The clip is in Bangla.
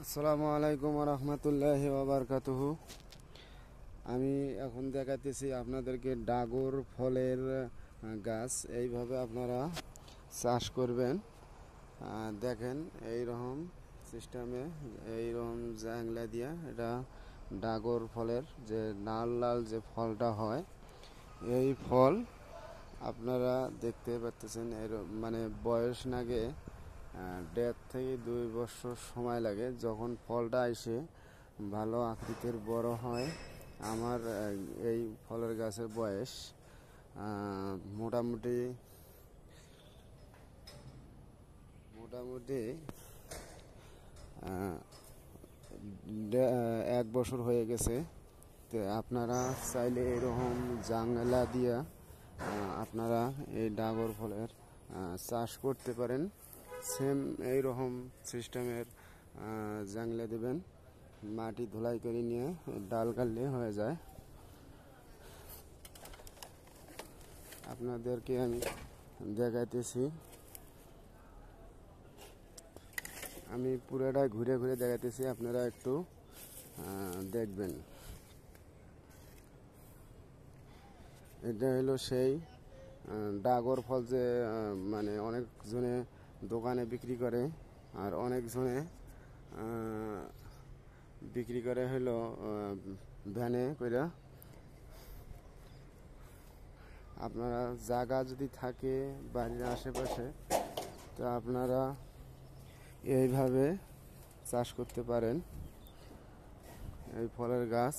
আসসালামু আলাইকুম রহমতুল্লাহি ওয়াবারকাতুহু। আমি এখন দেখাতেছি আপনাদেরকে ডাগর ফলের গাছ এইভাবে আপনারা চাষ করবেন। দেখেন এইরকম সিস্টেমে এইরকম জাংলা দিয়া এটা ডাগর ফলের যে লাল লাল যে ফলটা হয়, এই ফল আপনারা দেখতে পাচ্ছেন। এর মানে বয়স নাগে 1.5 থেকে 2 বছর সময় লাগে। যখন ফলটা এসে ভালো আকৃতির বড় হয়, আমার এই ফলের গাছের বয়স মোটামুটি মোটামুটি 1 বছর হয়ে গেছে। তো আপনারা চাইলে এরকম জাংলা দিয়া আপনারা এই ডাগর ফলের চাষ করতে পারেন। সেম এইরকম সিস্টেমের জাংলা দেবেন, মাটি ধুলাই করে নিয়ে ডাল কাটলে হয়ে যায়। আপনাদেরকে আমি দেখাইতেছি, আমি পুরোটাই ঘুরে ঘুরে দেখাইতেছি, আপনারা একটু দেখবেন। এটা হলো সেই ডাগর ফল যে মানে অনেকজনে দোকানে বিক্রি করে, আর অনেকজনে বিক্রি করে হলো ভ্যানে কইরা। আপনারা জায়গা যদি থাকে বাড়ির আশেপাশে, তো আপনারা এইভাবে চাষ করতে পারেন এই ফলের গাছ।